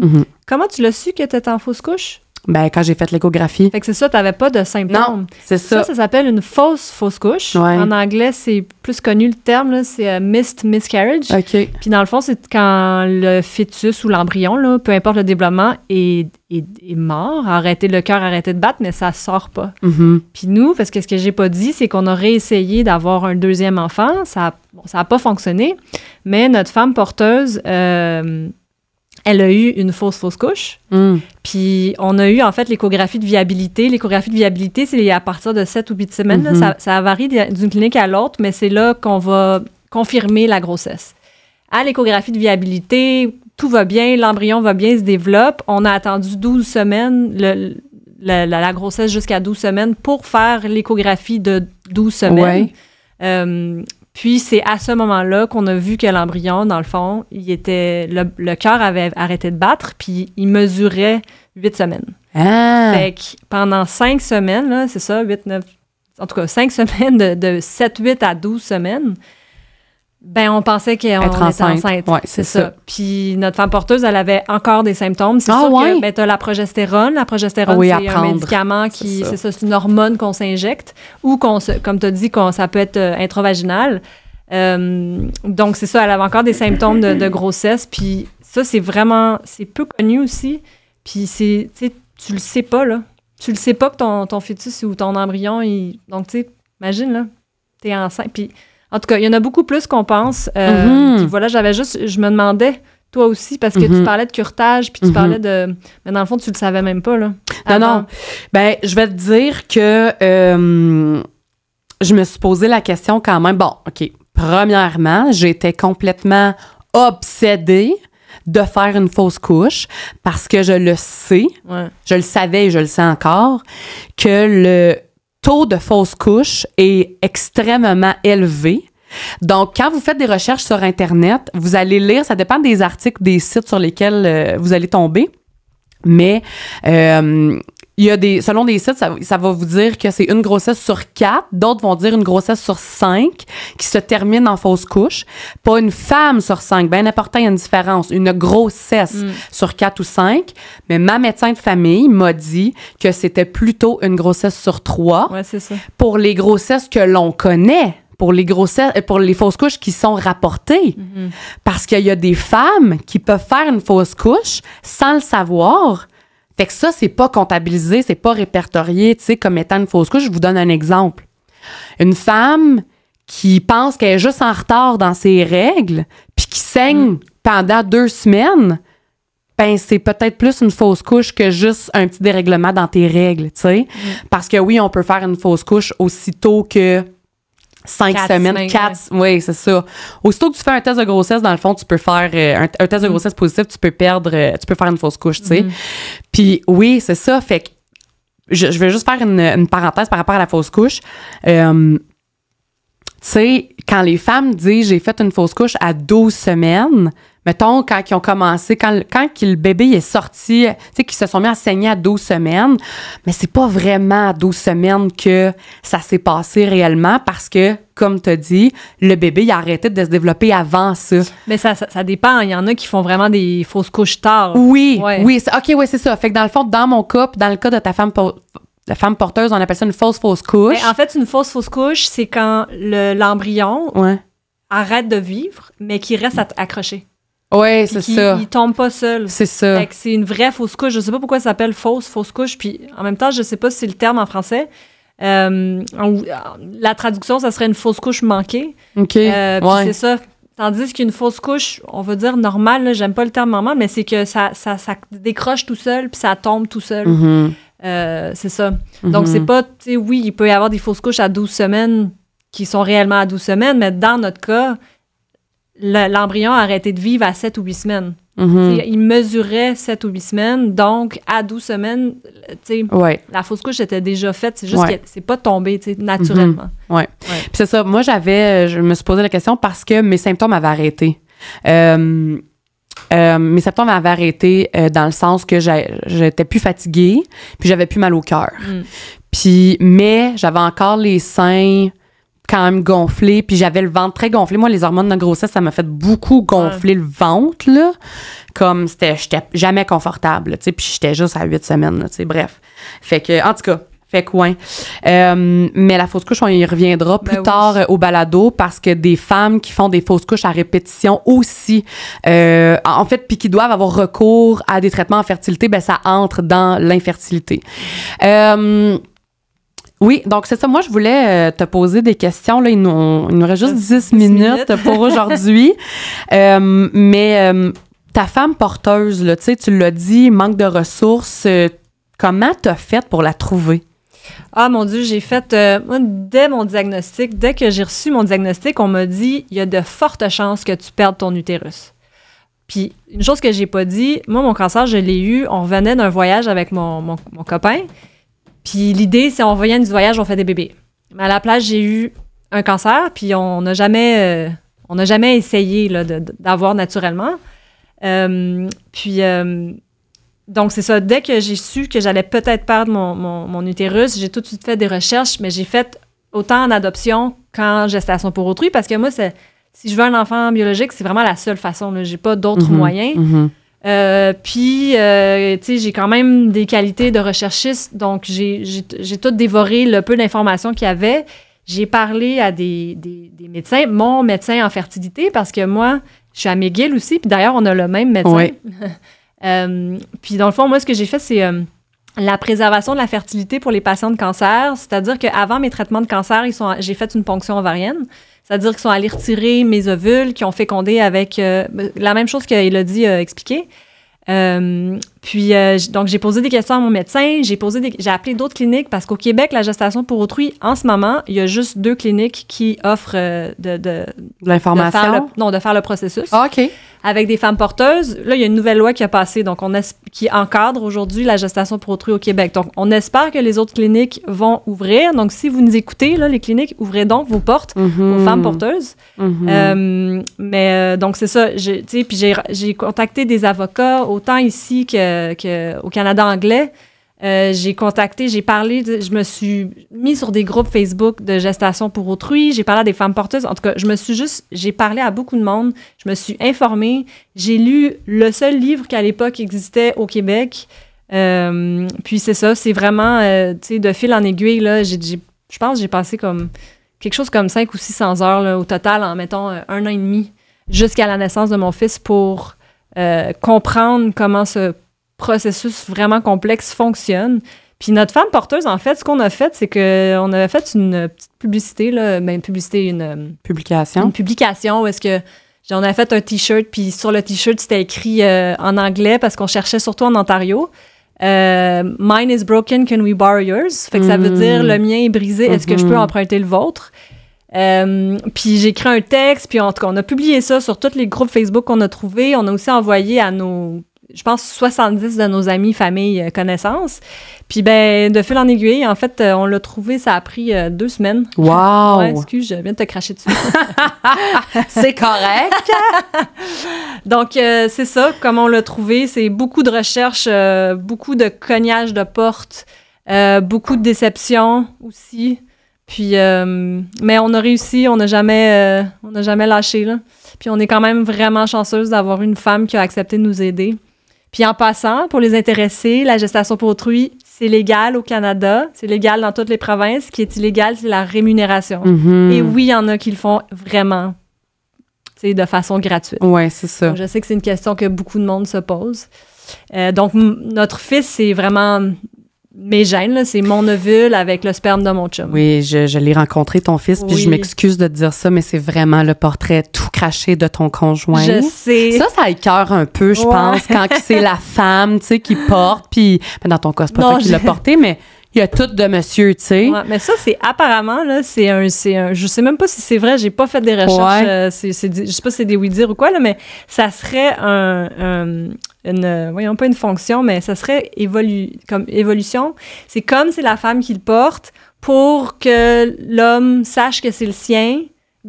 comment tu l'as su que t'étais en fausse couche? Ben, quand j'ai fait l'échographie. Fait que c'est ça, t'avais pas de symptômes. Non, c'est ça. Ça s'appelle une fausse couche. Ouais. En anglais, c'est plus connu le terme, là, c'est missed miscarriage. OK. Puis dans le fond, c'est quand le fœtus ou l'embryon, là, peu importe le développement, est mort, le cœur a arrêté de battre, mais ça sort pas. Mm-hmm. Puis nous, parce que ce que j'ai pas dit, c'est qu'on a réessayé d'avoir un 2e enfant. Ça a pas fonctionné, mais notre femme porteuse... elle a eu une fausse couche. Puis on a eu, en fait, l'échographie de viabilité. L'échographie de viabilité, c'est à partir de 7 ou 8 semaines. Là, ça varie d'une clinique à l'autre, mais c'est là qu'on va confirmer la grossesse. À l'échographie de viabilité, tout va bien, l'embryon va bien, se développe. On a attendu 12 semaines, la grossesse jusqu'à 12 semaines pour faire l'échographie de 12 semaines. Ouais. Puis, c'est à ce moment-là qu'on a vu que l'embryon, dans le fond, le cœur avait arrêté de battre, puis il mesurait 8 semaines. Ah! Fait que pendant 5 semaines, là, c'est ça, 8, 9... En tout cas, 5 semaines, de 7, 8 à 12 semaines, ben on pensait qu'on était enceinte. Ouais, c'est ça. Puis, notre femme porteuse, elle avait encore des symptômes. C'est sûr que ben, tu as la progestérone. La progestérone, c'est un médicament qui... C'est ça, c'est une hormone qu'on s'injecte ou comme tu as dit, ça peut être intravaginal. Donc, c'est ça, elle avait encore des symptômes de grossesse. Puis ça, c'est peu connu aussi. Puis tu le sais pas, là. Tu le sais pas que ton fœtus ou ton embryon, donc, tu sais, imagine, là, t'es enceinte. Puis, en tout cas, il y en a beaucoup plus qu'on pense. Puis voilà, je me demandais, toi aussi, parce que tu parlais de curetage, puis tu parlais de... Mais dans le fond, tu le savais même pas, là. Non. Ben, je vais te dire que je me suis posé la question quand même. Bon, OK. Premièrement, j'étais complètement obsédée de faire une fausse couche parce que je le sais, je le savais et je le sais encore, que le taux de fausse couche est extrêmement élevé. Donc, quand vous faites des recherches sur Internet, vous allez lire, ça dépend des articles, des sites sur lesquels vous allez tomber, mais il y a selon des sites, ça va vous dire que c'est une grossesse sur 4, d'autres vont dire une grossesse sur 5 qui se termine en fausse couche. Pas une femme sur 5, bien important, il y a une différence. Une grossesse sur 4 ou 5, mais ma médecin de famille m'a dit que c'était plutôt une grossesse sur 3. Ouais, c'est ça. Pour les grossesses que l'on connaît. Pour les fausses couches qui sont rapportées. Parce qu'il y a des femmes qui peuvent faire une fausse couche sans le savoir. Fait que ça, c'est pas comptabilisé, c'est pas répertorié, tu sais, comme étant une fausse couche. Je vous donne un exemple. Une femme qui pense qu'elle est juste en retard dans ses règles, puis qui saigne pendant 2 semaines, ben c'est peut-être plus une fausse couche que juste un petit dérèglement dans tes règles, tu sais. Parce que oui, on peut faire une fausse couche aussitôt que 5 semaines, 4, oui, c'est ça. Aussitôt que tu fais un test de grossesse, dans le fond, tu peux faire un test de grossesse positif, tu peux faire une fausse couche, tu sais. Puis oui, c'est ça. Fait que je vais juste faire une parenthèse par rapport à la fausse couche. Tu sais, quand les femmes disent « j'ai fait une fausse couche à 12 semaines », mettons, quand ils ont commencé, quand le bébé est sorti, tu sais, qu'ils se sont mis à saigner à 12 semaines, mais c'est pas vraiment à 12 semaines que ça s'est passé réellement parce que, comme tu as dit, le bébé, il a arrêté de se développer avant ça. Mais ça dépend. Il y en a qui font vraiment des fausses couches tard. Oui, oui. OK, oui, c'est ça. Fait que dans le fond, dans mon cas, dans le cas de ta femme la femme porteuse, on appelle ça une fausse couche. Mais en fait, une fausse couche, c'est quand l'embryon arrête de vivre, mais qu'il reste accroché. Oui, c'est ça. Il tombe pas seul. C'est ça. Fait que c'est une vraie fausse couche. Je sais pas pourquoi ça s'appelle fausse couche. Puis en même temps, je sais pas si c'est le terme en français. La traduction, ça serait une fausse couche manquée. OK. Puis c'est ça. Tandis qu'une fausse couche, on va dire normale, là, j'aime pas le terme normal, mais c'est que ça décroche tout seul puis ça tombe tout seul. C'est ça. Donc, c'est pas, tu sais, oui, il peut y avoir des fausses couches à 12 semaines qui sont réellement à 12 semaines, mais dans notre cas, l'embryon a arrêté de vivre à 7 ou 8 semaines. Il mesurait 7 ou 8 semaines, donc à 12 semaines, tu sais, la fausse couche était déjà faite, c'est juste que c'est pas tombé, tu sais, naturellement. Puis c'est ça, moi je me suis posé la question parce que mes symptômes avaient arrêté. Mes symptômes avaient arrêté dans le sens que j'étais plus fatiguée, puis j'avais plus mal au cœur. Mais j'avais encore les seins quand même gonflés, puis j'avais le ventre très gonflé. Moi, les hormones de grossesse, ça m'a fait beaucoup gonfler le ventre, là. Comme j'étais jamais confortable, tu sais, puis j'étais juste à 8 semaines, tu sais, bref. Fait que, en tout cas, mais la fausse couche, on y reviendra plus tard au balado parce que des femmes qui font des fausses couches à répétition aussi, en fait, puis qui doivent avoir recours à des traitements en fertilité, ben ça entre dans l'infertilité. Oui, donc c'est ça. Moi, je voulais te poser des questions. Là, il nous reste juste 10 minutes pour aujourd'hui. Mais ta femme porteuse, là, tu l'as dit, manque de ressources. Comment t'as fait pour la trouver? Ah, mon Dieu, j'ai fait... moi, dès mon diagnostic, dès que j'ai reçu mon diagnostic, on m'a dit, il y a de fortes chances que tu perdes ton utérus. Puis, une chose que j'ai pas dit, moi, mon cancer, je l'ai eu, on revenait d'un voyage avec mon copain. Puis l'idée, c'est en revenant du voyage, on fait des bébés. Mais à la place, j'ai eu un cancer, puis on n'a jamais essayé là, d'avoir naturellement. Donc, c'est ça. Dès que j'ai su que j'allais peut-être perdre mon utérus, j'ai tout de suite fait des recherches, mais j'ai fait autant en adoption qu'en gestation pour autrui, parce que moi, si je veux un enfant biologique, c'est vraiment la seule façon. Là. J'ai pas d'autres moyens. Puis, tu sais, j'ai quand même des qualités de recherchiste, donc j'ai tout dévoré le peu d'informations qu'il y avait. J'ai parlé à des médecins, mon médecin en fertilité, parce que moi, je suis à McGill aussi, puis d'ailleurs, on a le même médecin. Puis, dans le fond, moi, ce que j'ai fait, c'est la préservation de la fertilité pour les patients de cancer, c'est-à-dire qu'avant mes traitements de cancer, j'ai fait une ponction ovarienne. C'est-à-dire qu'ils sont allés retirer mes ovules, qui ont fécondé avec la même chose qu'Élodie a expliqué. Puis, donc, j'ai posé des questions à mon médecin, j'ai appelé d'autres cliniques parce qu'au Québec, la gestation pour autrui, en ce moment, il y a juste 2 cliniques qui offrent de l'information? De faire le processus. Ah, OK. Avec des femmes porteuses. Là, il y a une nouvelle loi qui a passé, donc qui encadre aujourd'hui la gestation pour autrui au Québec. Donc, on espère que les autres cliniques vont ouvrir. Donc, si vous nous écoutez, là, les cliniques, ouvrez donc vos portes aux femmes porteuses. Donc, c'est ça. J'ai contacté des avocats, autant ici qu'au Canada anglais. Je me suis mis sur des groupes Facebook de gestation pour autrui, j'ai parlé à des femmes porteuses. En tout cas, j'ai parlé à beaucoup de monde, je me suis informée, j'ai lu le seul livre qui à l'époque existait au Québec. Puis c'est ça, c'est vraiment, de fil en aiguille, là, je pense que j'ai passé comme quelque chose comme 500 ou 600 heures là, au total, en mettons 1 an et demi, jusqu'à la naissance de mon fils pour comprendre comment ce processus vraiment complexe fonctionne. Puis notre femme porteuse, en fait, ce qu'on a fait, c'est qu'on avait fait une petite publicité, là, une publication. Une publication où est-ce que on avait fait un T-shirt, puis sur le T-shirt, c'était écrit en anglais parce qu'on cherchait surtout en Ontario. Mine is broken, can we borrow yours? Fait que ça veut dire le mien est brisé, est-ce que je peux emprunter le vôtre? Puis j'ai écrit un texte, puis en tout cas, on a publié ça sur tous les groupes Facebook qu'on a trouvés. On a aussi envoyé à je pense, 70 de nos amis, familles, connaissances. Puis, de fil en aiguille, en fait, on l'a trouvé, ça a pris 2 semaines. Wow! Ouais, excuse, je viens de te cracher dessus. C'est correct! Donc, c'est ça, comme on l'a trouvé, c'est beaucoup de recherches, beaucoup de cognage de portes, beaucoup de déceptions aussi. Puis, mais on a réussi, on n'a jamais lâché, là. Puis, on est quand même vraiment chanceuse d'avoir une femme qui a accepté de nous aider. Puis en passant, pour les intéressés, la gestation pour autrui, c'est légal au Canada, c'est légal dans toutes les provinces. Ce qui est illégal, c'est la rémunération. Et oui, il y en a qui le font vraiment, de façon gratuite. Oui, c'est ça. Donc, je sais que c'est une question que beaucoup de monde se pose. Donc, notre fils, c'est vraiment mes gènes, là, c'est mon ovule avec le sperme de mon chum. Oui, je l'ai rencontré, ton fils, puis je m'excuse de te dire ça, mais c'est vraiment le portrait tout craché de ton conjoint. Je sais. Ça écœure un peu, je pense, quand c'est la femme, qui porte, puis dans ton cas, c'est pas toi qui l'as porté, mais il y a tout de monsieur, tu sais. Ouais, mais ça, c'est apparemment, là, c'est un, je sais même pas si c'est vrai, j'ai pas fait des recherches, je sais pas si c'est des oui-dire ou quoi, là, mais ça serait voyons, pas une fonction, mais ça serait comme évolution. C'est comme c'est la femme qui le porte pour que l'homme sache que c'est le sien,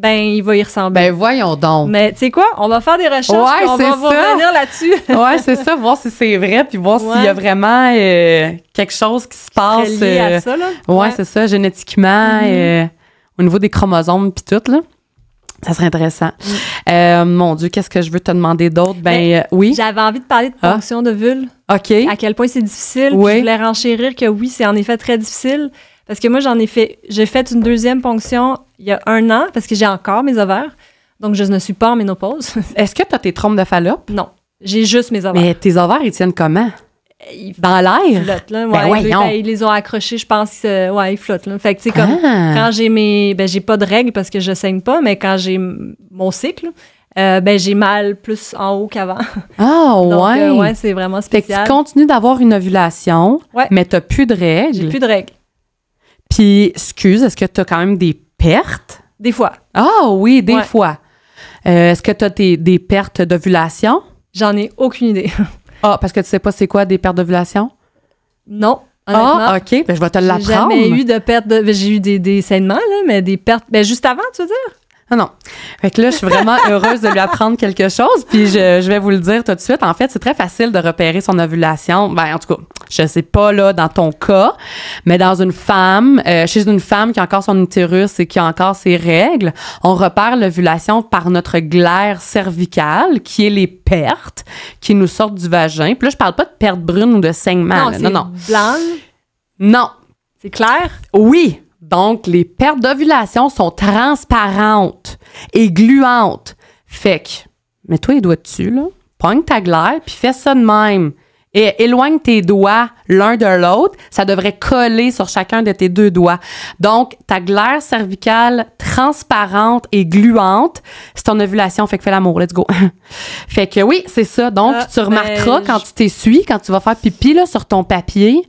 il va y ressembler. Voyons donc. Mais tu sais quoi, on va faire des recherches, puis on va revenir là-dessus. Ouais, c'est ça, voir si c'est vrai, puis voir s'il y a vraiment quelque chose qui se passe. Lié à ça, là. Ouais, c'est ça, génétiquement, au niveau des chromosomes, puis tout, là. Ça serait intéressant. Mon Dieu, qu'est-ce que je veux te demander d'autre? Oui. J'avais envie de parler de ponction d'ovule. OK. À quel point c'est difficile. Oui. Je voulais renchérir que oui, c'est en effet très difficile. Parce que moi, j'ai fait une 2e ponction il y a 1 an, parce que j'ai encore mes ovaires. Donc, je ne suis pas en ménopause. Est-ce que tu as tes trompes de Fallope? Non. J'ai juste mes ovaires. Mais tes ovaires, ils tiennent comment? Dans l'air? Ils flottent, là. Ils les ont accrochés, je pense. Ils flottent, là. Fait que, tu sais, comme quand j'ai j'ai pas de règles parce que je saigne pas, mais quand j'ai mon cycle, j'ai mal plus en haut qu'avant. Ah, donc, ouais, c'est vraiment spécial. Fait que tu continues d'avoir une ovulation, mais t'as plus de règles. J'ai plus de règles. Puis, est-ce que tu as quand même des pertes? Des fois. Ah oui, des fois. Est-ce que tu as des pertes d'ovulation? J'en ai aucune idée. Ah, parce que tu sais pas c'est quoi des pertes d'ovulation? Non, honnêtement. Ah, OK, je vais te l'apprendre. J'ai jamais eu de pertes j'ai eu des saignements, là, mais des pertes... juste avant, tu veux dire? Ah non. Fait que là, je suis vraiment heureuse de lui apprendre quelque chose, puis je vais vous le dire tout de suite. En fait, c'est très facile de repérer son ovulation. En tout cas, je sais pas, là, dans ton cas, mais dans une femme, chez une femme qui a encore son utérus et qui a encore ses règles, on repère l'ovulation par notre glaire cervicale, qui est les pertes qui nous sortent du vagin. Puis là, je parle pas de pertes brunes ou de saignements. Non. Blanc? Non. C'est clair? Oui. Donc, les pertes d'ovulation sont transparentes et gluantes. Fait que, mets-toi les doigts dessus, là, pogne ta glaire, puis fais ça de même. éloigne tes doigts l'un de l'autre, ça devrait coller sur chacun de tes 2 doigts. Donc, ta glaire cervicale transparente et gluante, c'est ton ovulation, fait que fais l'amour, let's go. Fait que oui, c'est ça. Donc, tu remarqueras quand tu t'essuies, quand tu vas faire pipi là, sur ton papier,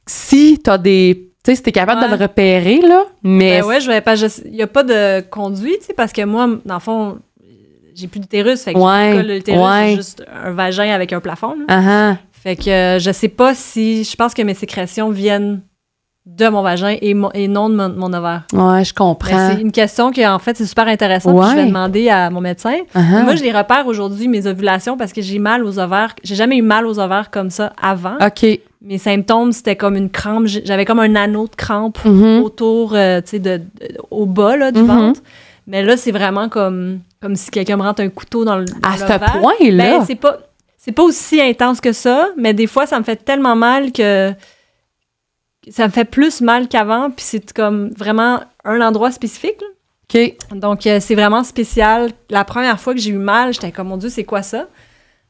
si t'as des... Tu sais, si t'es capable de le repérer, là, mais... Ben ouais, il n'y a pas de conduit, tu sais, parce que moi, dans le fond, j'ai plus d'utérus, fait que l'utérus, c'est juste un vagin avec un plafond, là. Fait que je sais pas si... Je pense que mes sécrétions viennent de mon vagin et non de mon ovaire. Ouais, je comprends. Ben, c'est une question qui, en fait, c'est super intéressante. Je vais demander à mon médecin. Moi, je les repère aujourd'hui, mes ovulations, parce que j'ai mal aux ovaires. J'ai jamais eu mal aux ovaires comme ça avant. OK. Mes symptômes, c'était comme une crampe. J'avais comme un anneau de crampe autour, tu sais, au bas là, du ventre. Mais là, c'est vraiment comme si quelqu'un me rentre un couteau dans l'ovaire. À ce point-là? Ben, c'est pas aussi intense que ça, mais des fois, ça me fait tellement mal que ça me fait plus mal qu'avant, puis c'est comme vraiment un endroit spécifique, là. OK. Donc, c'est vraiment spécial. La première fois que j'ai eu mal, j'étais comme, mon Dieu, c'est quoi ça?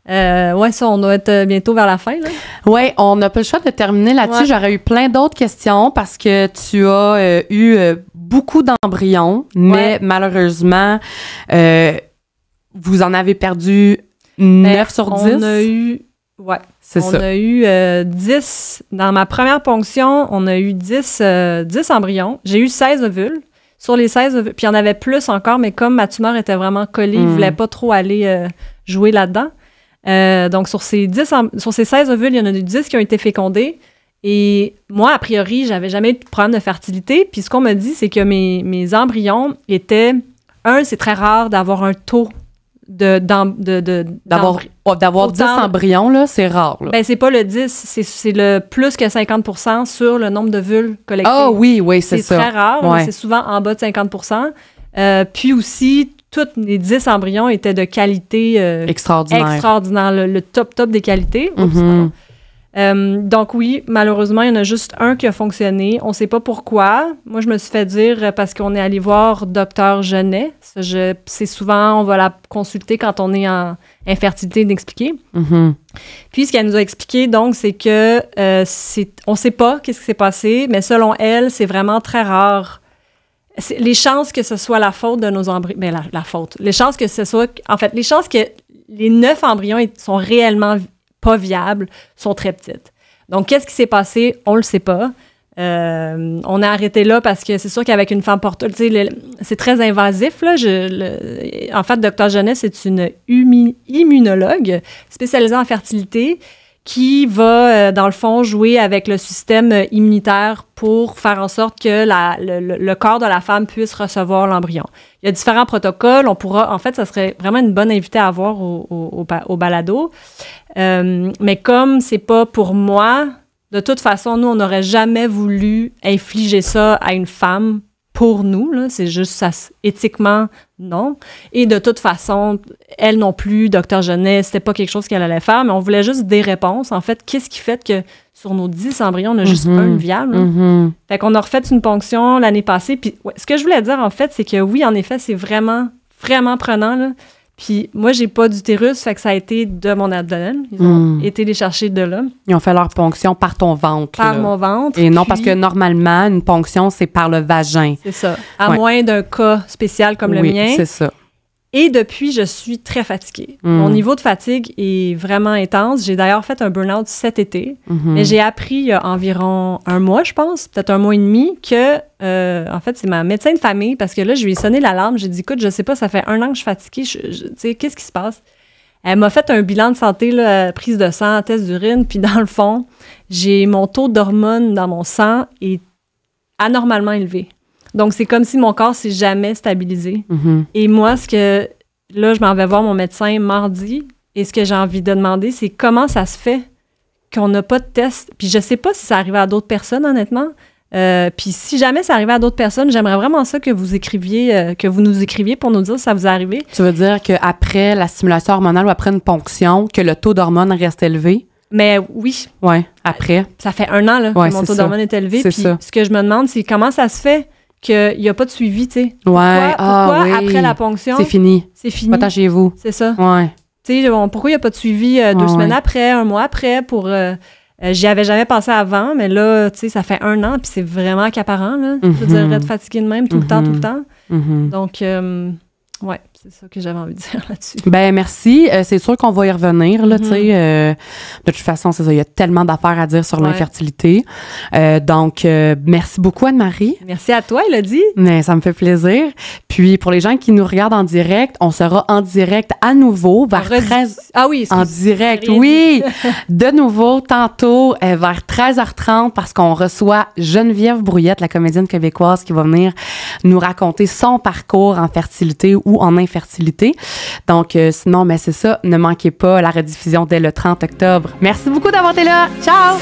Ouais, ça, on doit être bientôt vers la fin, là. Ouais, on n'a pas le choix de terminer là-dessus. Ouais. J'aurais eu plein d'autres questions parce que tu as eu beaucoup d'embryons, mais malheureusement, vous en avez perdu 9 sur 10. On a eu... Ouais. C'est ça. On a eu 10... Dans ma première ponction, on a eu 10 embryons. J'ai eu 16 ovules. Sur les 16 ovules, puis il y en avait plus encore, mais comme ma tumeur était vraiment collée, il ne voulait pas trop aller jouer là-dedans. Donc, sur ces 16 ovules, il y en a eu 10 qui ont été fécondés. Et moi, a priori, j'avais jamais eu de problème de fertilité. Puis ce qu'on me dit, c'est que mes embryons étaient... c'est très rare d'avoir un taux d'avoir 10 embryons, là, c'est rare. Là. Ben, c'est pas le 10, c'est le plus que 50% sur le nombre d'ovules collectés. Ah oui, c'est ça. C'est très rare, là, c'est souvent en bas de 50%. Puis aussi, tous les 10 embryons étaient de qualité extraordinaire, le top des qualités. Donc oui, malheureusement, il y en a juste un qui a fonctionné. On ne sait pas pourquoi. Moi, je me suis fait dire parce qu'on est allé voir Dr Genet. C'est souvent, on va la consulter quand on est en infertilité d'expliquer. Puis, ce qu'elle nous a expliqué, donc, c'est que on ne sait pas qu'est-ce qui s'est passé, mais selon elle, c'est vraiment très rare. Les chances que ce soit la faute de nos embryons... Bien, la faute. Les chances que ce soit... En fait, les chances que les 9 embryons sont réellement pas viables sont très petites. Donc, qu'est-ce qui s'est passé? On le sait pas. On a arrêté là parce que c'est sûr qu'avec une femme porteuse, c'est très invasif. Là. En fait, Dr Genet, c'est une immunologue spécialisée en fertilité qui va, dans le fond, jouer avec le système immunitaire pour faire en sorte que le corps de la femme puisse recevoir l'embryon. Il y a différents protocoles. On pourra, en fait, ça serait vraiment une bonne invitée à avoir au balado. Mais comme c'est pas pour moi, de toute façon, nous, on n'aurait jamais voulu infliger ça à une femme pour nous. Là. C'est juste ça, éthiquement, non. Et de toute façon, elle non plus, Dr Genet, c'était pas quelque chose qu'elle allait faire, mais on voulait juste des réponses. En fait, qu'est-ce qui fait que sur nos 10 embryons, on a juste un viable? Fait qu'on a refait une ponction l'année passée. Puis ce que je voulais dire, en fait, c'est que oui, en effet, c'est vraiment, vraiment prenant, là. Puis moi, j'ai pas d'utérus, fait que ça a été de mon abdomen. Ils ont été les chercher de là. Ils ont fait leur ponction par ton ventre. Par mon ventre. Et non, parce que normalement, une ponction, c'est par le vagin. C'est ça. À moins d'un cas spécial comme le mien. Oui, c'est ça. Et depuis, je suis très fatiguée. Mon niveau de fatigue est vraiment intense. J'ai d'ailleurs fait un burn-out cet été. Mais j'ai appris il y a environ un mois, je pense, peut-être un mois et demi, que, en fait, c'est ma médecin de famille, parce que là, je lui ai sonné l'alarme. J'ai dit, écoute, je sais pas, ça fait 1 an que je suis fatiguée. Tu sais, qu'est-ce qui se passe? Elle m'a fait un bilan de santé, là, prise de sang, test d'urine, puis dans le fond, j'ai mon taux d'hormones dans mon sang est anormalement élevé. Donc, c'est comme si mon corps s'est jamais stabilisé. Et moi, là, je m'en vais voir mon médecin mardi, et ce que j'ai envie de demander, c'est comment ça se fait qu'on n'a pas de test. Puis je sais pas si ça arrivait à d'autres personnes, honnêtement. Puis si jamais ça arrivait à d'autres personnes, j'aimerais vraiment ça que vous écriviez, que vous nous écriviez pour nous dire si ça vous est arrivé. Tu veux dire qu'après la stimulation hormonale ou après une ponction, que le taux d'hormones reste élevé? Mais oui. Oui, après. Ça fait 1 an là, que mon taux d'hormones est élevé. Puis ce que je me demande, c'est comment ça se fait qu'il n'y a pas de suivi, tu sais. Ouais. Pourquoi après la ponction... C'est fini. C'est fini. Attachez-vous. C'est ça. Ouais. tu sais, pourquoi il n'y a pas de suivi 2 semaines après, 1 mois après pour... j'y avais jamais pensé avant, mais là, tu sais, ça fait 1 an, puis c'est vraiment accaparant, là. Je veux dire, être fatigué de même tout le temps. Donc, ouais, c'est ça que j'avais envie de dire là-dessus. Ben merci. C'est sûr qu'on va y revenir, là, tu sais. De toute façon, c'est ça, il y a tellement d'affaires à dire sur l'infertilité. Donc, merci beaucoup, Anne-Marie. Merci à toi, Elodie. Mais ça me fait plaisir. Puis, pour les gens qui nous regardent en direct, on sera en direct à nouveau vers 13... Ah oui, en direct, oui. De nouveau, tantôt, vers 13h30, parce qu'on reçoit Geneviève Brouillette, la comédienne québécoise, qui va venir nous raconter son parcours en fertilité ou en infertilité. Donc, sinon, ben, c'est ça. Ne manquez pas la rediffusion dès le 30 octobre. Merci beaucoup d'avoir été là. Ciao!